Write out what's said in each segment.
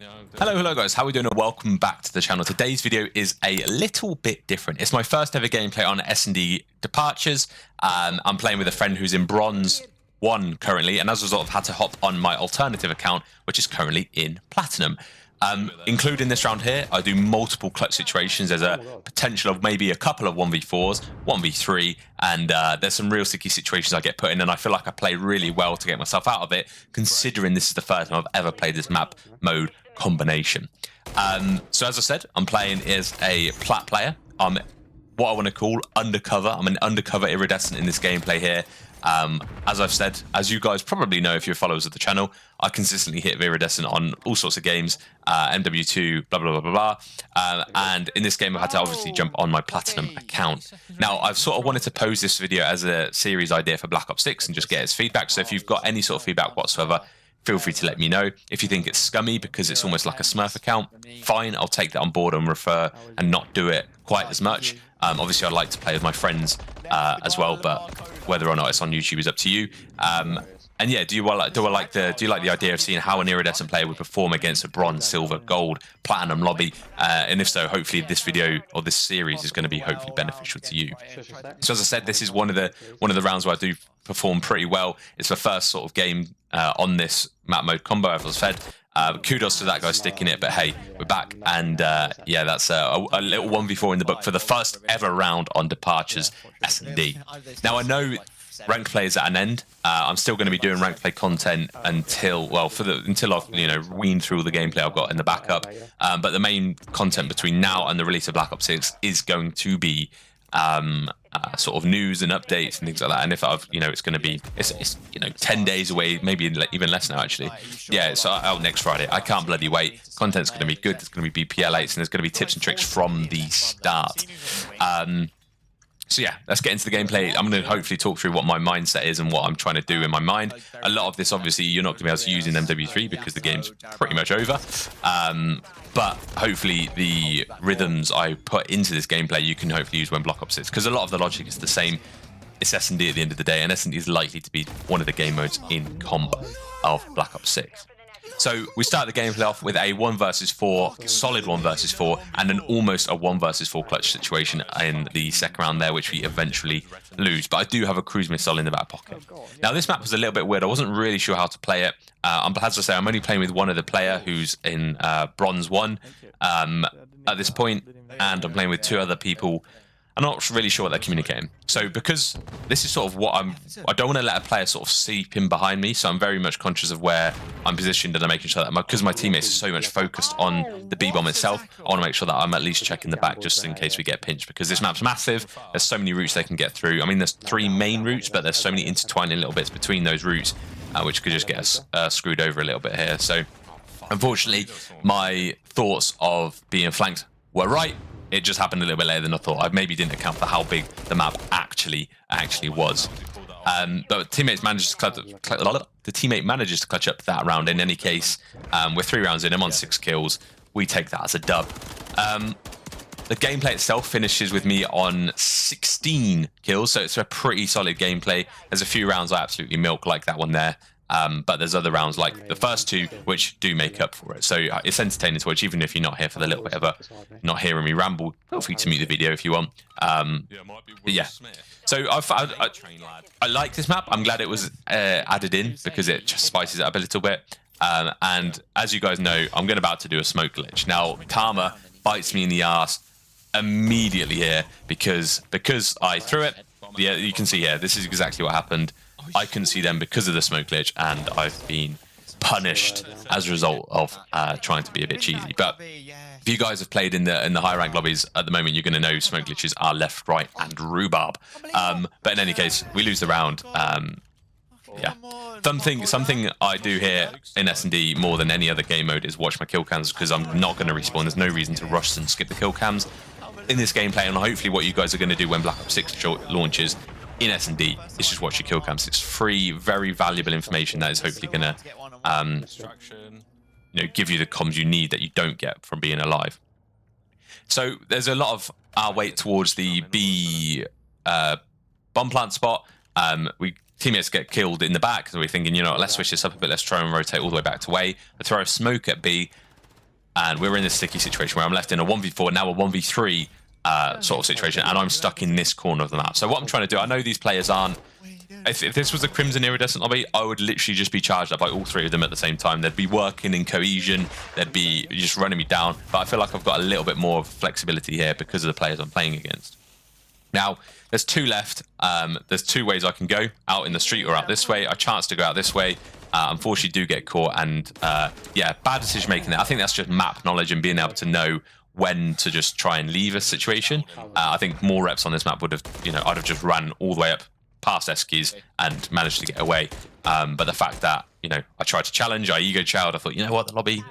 Hello guys, how are we doing and welcome back to the channel. Today's video is a little bit different. It's my first ever gameplay on S&D Departures. I'm playing with a friend who's in Bronze 1 currently, and as a result I've had to hop on my alternative account, which is currently in Platinum. Including this round here, I do multiple clutch situations. There's a potential of maybe a couple of 1v4s, 1v3, and there's some real sticky situations I get put in, and I feel like I play really well to get myself out of it, considering this is the first time I've ever played this map mode combination. So as I said, I'm playing as a plat player. I'm what I want to call undercover. I'm an undercover Iridescent in this gameplay here. As I've said, as you guys probably know if you're followers of the channel, I consistently hit Iridescent on all sorts of games, MW3, blah, blah, blah, blah, blah. And in this game, I had to obviously jump on my Platinum account. Now, I've sort of wanted to pose this video as a series idea for Black Ops 6 and just get its feedback. So if you've got any sort of feedback whatsoever, feel free to let me know. If you think it's scummy because it's almost like a Smurf account, fine, I'll take that on board and refer and not do it quite as much. Obviously, I'd like to play with my friends as well, but whether or not it's on YouTube is up to you. And yeah, do you like the idea of seeing how an Iridescent player would perform against a bronze, silver, gold, platinum lobby? And if so, hopefully this video or this series is going to be hopefully beneficial to you. So as I said, this is one of the rounds where I do perform pretty well. It's the first sort of game on this map mode combo, as I said. Kudos to that guy sticking it, but hey, we're back, and yeah, that's a little 1v4 in the book for the first ever round on Departures S&D. Now I know ranked play is at an end. I'm still going to be doing ranked play content until I've weaned through all the gameplay I've got in the backup. But the main content between now and the release of Black Ops 6 is going to be sort of news and updates and things like that. And if it's going to be, it's 10 days away, maybe even less now actually. Yeah, it's out next Friday. I can't bloody wait. Content's going to be good. There's going to be BPL8s and there's going to be tips and tricks from the start. So yeah, let's get into the gameplay. I'm going to hopefully talk through what my mindset is and what I'm trying to do in my mind. A lot of this, obviously, you're not going to be able to use in MW3 because the game's pretty much over. But hopefully the rhythms I put into this gameplay, you can hopefully use when Black Ops 6, because a lot of the logic is the same. It's S&D at the end of the day, and S&D is likely to be one of the game modes in comp of Black Ops 6. So we start the gameplay off with a 1 versus 4, solid 1 versus 4, and an almost a 1 versus 4 clutch situation in the second round there, which we eventually lose. But I do have a cruise missile in the back pocket. Now this map was a little bit weird. I wasn't really sure how to play it. As I say, I'm only playing with one other player who's in Bronze 1 at this point, and I'm playing with 2 other people. I'm not really sure what they're communicating. So because this is sort of what I don't want to let a player sort of seep in behind me, so I'm very much conscious of where I'm positioned, and I'm making sure that because my teammates are so much focused on the B-bomb itself, I want to make sure that I'm at least checking the back just in case we get pinched, because this map's massive. There's so many routes they can get through. I mean, there's 3 main routes, but there's so many intertwining little bits between those routes, which could just get us screwed over a little bit here. So unfortunately, my thoughts of being flanked were right. It just happened a little bit later than I thought. I maybe didn't account for how big the map actually was. But teammates managed to the teammate manages to clutch up that round. In any case, we're 3 rounds in. I'm on 6 kills. We take that as a dub. The gameplay itself finishes with me on 16 kills, so it's a pretty solid gameplay. There's a few rounds I absolutely milk, like that one there. But there's other rounds like the first 2 which do make up for it. So it's entertaining to watch, even if you're not here for the little bit of not hearing me ramble. Feel free to mute the video if you want. But yeah. So I like this map. I'm glad it was added in because it just spices it up a little bit. And as you guys know, I'm about to do a smoke glitch. Now, Karma bites me in the ass immediately here because I threw it. Yeah, you can see here, this is exactly what happened. I couldn't see them because of the smoke glitch, and I've been punished as a result of trying to be a bit cheesy. But if you guys have played in the high rank lobbies at the moment, you're going to know smoke glitches are left, right, and rhubarb. But in any case, we lose the round. Yeah, something I do here in S&D more than any other game mode is watch my kill cams, because I'm not going to respawn. There's no reason to rush and skip the kill cams in this gameplay, and hopefully what you guys are going to do when Black Ops 6 launches in S&D is just watch your kill cams. It's free, very valuable information that is hopefully going to give you the comms you need that you don't get from being alive. So there's a lot of our weight towards the B bomb plant spot. Teammates get killed in the back, so we're thinking, let's switch this up a bit, let's try and rotate all the way back to A. I throw a smoke at B. and we're in this sticky situation where I'm left in a 1v4, now a 1v3 sort of situation, and I'm stuck in this corner of the map. So what I'm trying to do, I know these players aren't. If this was a Crimson Iridescent lobby, I would literally just be charged up by all three of them at the same time. They'd be working in cohesion. They'd be just running me down. But I feel like I've got a little bit more flexibility here because of the players I'm playing against. Now, there's two left. There's two ways I can go, out in the street or out this way. I chance to go out this way. Unfortunately, do get caught. And yeah, bad decision making there. I think that's just map knowledge and being able to know when to just try and leave a situation. I think more reps on this map would have, I'd have just ran all the way up past Eskies and managed to get away. But the fact that, I tried to challenge, I ego chowed, I thought, you know what, the lobby,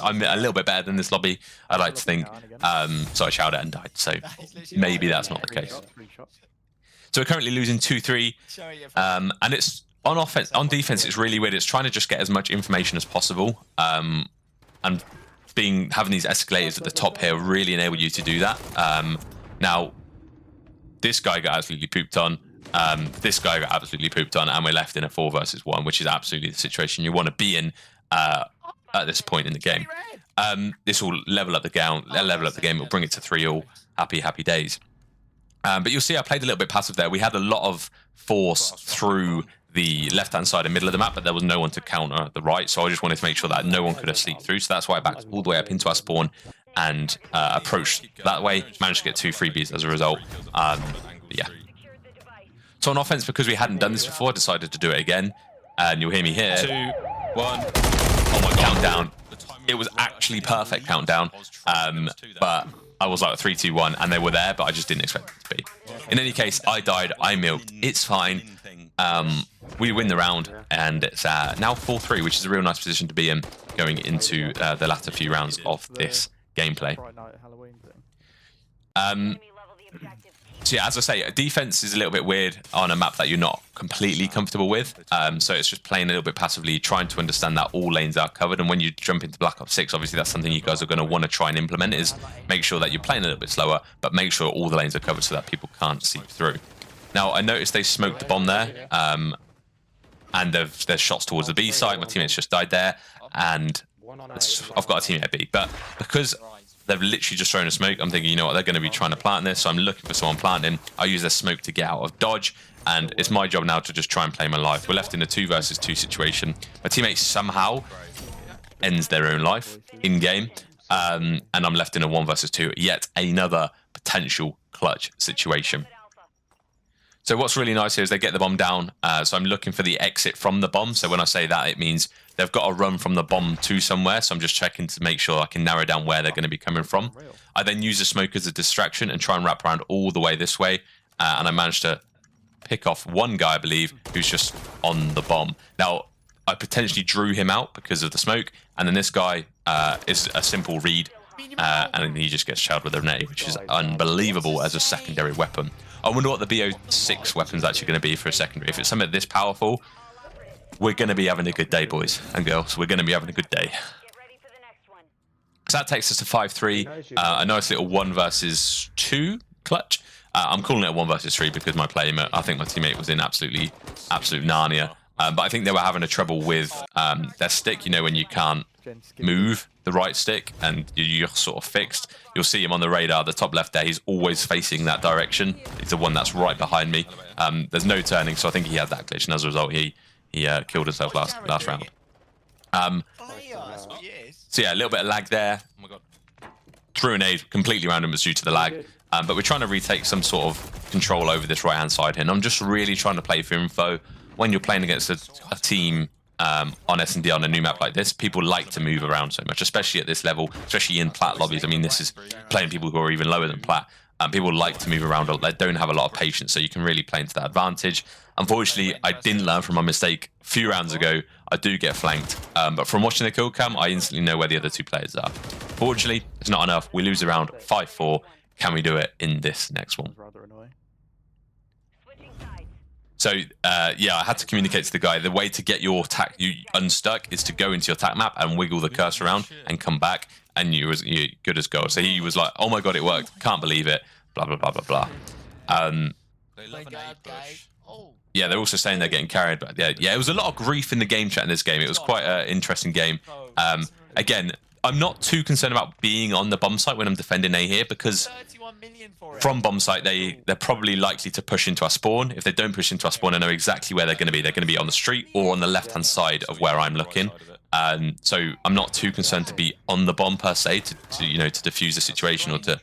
I'm a little bit better than this lobby, I'd like to think. So I chowed it and died. So maybe that's not the case. So we're currently losing 2-3. And it's on offense, on defense, it's really weird. It's trying to just get as much information as possible. And having these escalators at the top here really enable you to do that. Now, this guy got absolutely pooped on. This guy got absolutely pooped on, and we're left in a 4 versus 1, which is absolutely the situation you want to be in at this point in the game. This will level up the game. It'll bring it to 3-all. Happy days. But you'll see I played a little bit passive there. We had a lot of force through the left-hand side and middle of the map, but there was no one to counter the right, so I just wanted to make sure that no one could have sneaked through. So that's why I backed all the way up into our spawn and approached that way. Managed to get 2 freebies as a result. Yeah. So on offense, because we hadn't done this before, I decided to do it again. And you'll hear me here. 2, 1. Oh my God. Countdown. It was actually perfect countdown. But I was like 3, 2, 1, and they were there, but I just didn't expect it to be. In any case, I died. I milked. It's fine. We win the round, and it's now 4-3, which is a real nice position to be in going into the latter few rounds of this gameplay. So yeah, as I say, defense is a little bit weird on a map that you're not completely comfortable with. So it's just playing a little bit passively, trying to understand that all lanes are covered. And when you jump into Black Ops 6, obviously that's something you guys are going to want to try and implement, is make sure that you're playing a little bit slower, but make sure all the lanes are covered so that people can't seep through. Now, I noticed they smoked the bomb there, and there's shots towards the B site. My teammates just died there, and I've got a teammate at B. But because they've literally just thrown a smoke, I'm thinking, you know what, they're going to be trying to plant this, so I'm looking for someone planting. I use their smoke to get out of dodge, and it's my job now to just try and play my life. We're left in a 2 versus 2 situation. My teammate somehow ends their own life in-game, and I'm left in a 1 versus 2, yet another potential clutch situation. So what's really nice here is they get the bomb down, so I'm looking for the exit from the bomb. So when I say that, it means they've got to run from the bomb to somewhere, so I'm just checking to make sure I can narrow down where they're going to be coming from. I then use the smoke as a distraction and try and wrap around all the way this way, and I managed to pick off one guy, I believe, who's just on the bomb. Now, I potentially drew him out because of the smoke, and then this guy is a simple read, and then he just gets shelled with a grenade, which is unbelievable as a secondary weapon. I wonder what the BO6 weapon's actually going to be for a secondary. If it's something this powerful, we're going to be having a good day, boys and girls. We're going to be having a good day. So that takes us to 5-3. A nice little 1 versus 2 clutch. I'm calling it a 1 versus 3 because I think my teammate was in absolute Narnia. But I think they were having a trouble with their stick. You know, when you can't move the right stick and you're sort of fixed. You'll see him on the radar, the top left there. He's always facing that direction. He's the one that's right behind me. There's no turning, so I think he had that glitch, and as a result, he killed himself last round. So yeah, a little bit of lag there. Oh my God. Threw an nade completely random, was due to the lag. But we're trying to retake some sort of control over this right-hand side here. And I'm just really trying to play for info. When you're playing against a team on S&D on a new map like this, people like to move around so much, especially at this level, especially in plat lobbies. I mean, this is playing people who are even lower than plat. People like to move around. They don't have a lot of patience, so you can really play into that advantage. Unfortunately, I didn't learn from my mistake a few rounds ago. I do get flanked, but from watching the kill cam, I instantly know where the other 2 players are. Fortunately, it's not enough. We lose around 5-4. Can we do it in this next one? So, yeah, I had to communicate to the guy, the way to get your you unstuck is to go into your tac map and wiggle the cursor around and come back, and you're good as gold. So he was like, oh my God, it worked. Can't believe it. Blah, blah, blah, blah, blah. Yeah, they're also saying they're getting carried. But yeah, it was a lot of grief in the game chat in this game. It was quite an interesting game. Again, I'm not too concerned about being on the bomb site when I'm defending A here, because 31 million for it. from bomb site they're probably likely to push into our spawn. If they don't push into our spawn, I know exactly where they're going to be. They're going to be on the street or on the left-hand side of where I'm looking. So I'm not too concerned to be on the bomb per se to defuse the situation or to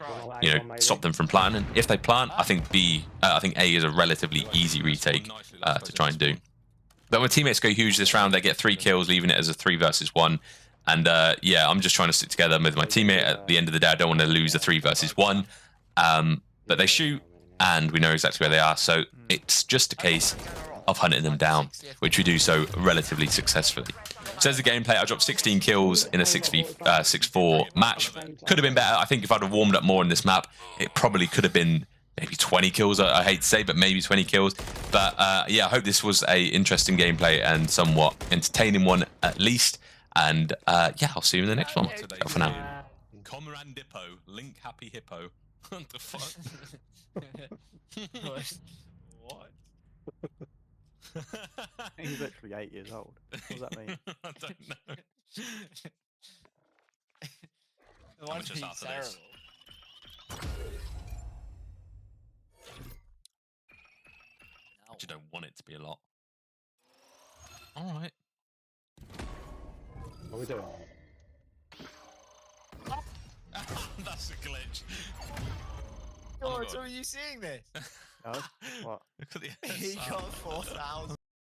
stop them from planting. If they plant, I think A is a relatively easy retake to try and do. But my teammates go huge this round. They get 3 kills, leaving it as a 3 versus 1. And yeah, I'm just trying to stick together with my teammate. At the end of the day, I don't want to lose a 3 versus 1. But they shoot, and we know exactly where they are. So it's just a case of hunting them down, which we do so relatively successfully. So as the gameplay, I dropped 16 kills in a 6v4 match. Could have been better. I think if I'd have warmed up more in this map, it probably could have been maybe 20 kills. I hate to say, but maybe 20 kills. But yeah, I hope this was a interesting gameplay and somewhat entertaining one at least. And yeah, I'll see you in the next one. For now. Comrade Dippo, Link Happy Hippo. What the fuck? What? He's literally 8 years old. What does that mean? I don't know. The one just after this. I just don't want it to be a lot. Alright. What are we doing? That's a glitch. God, so are you seeing this? Oh, what? Look at the He got 4,000.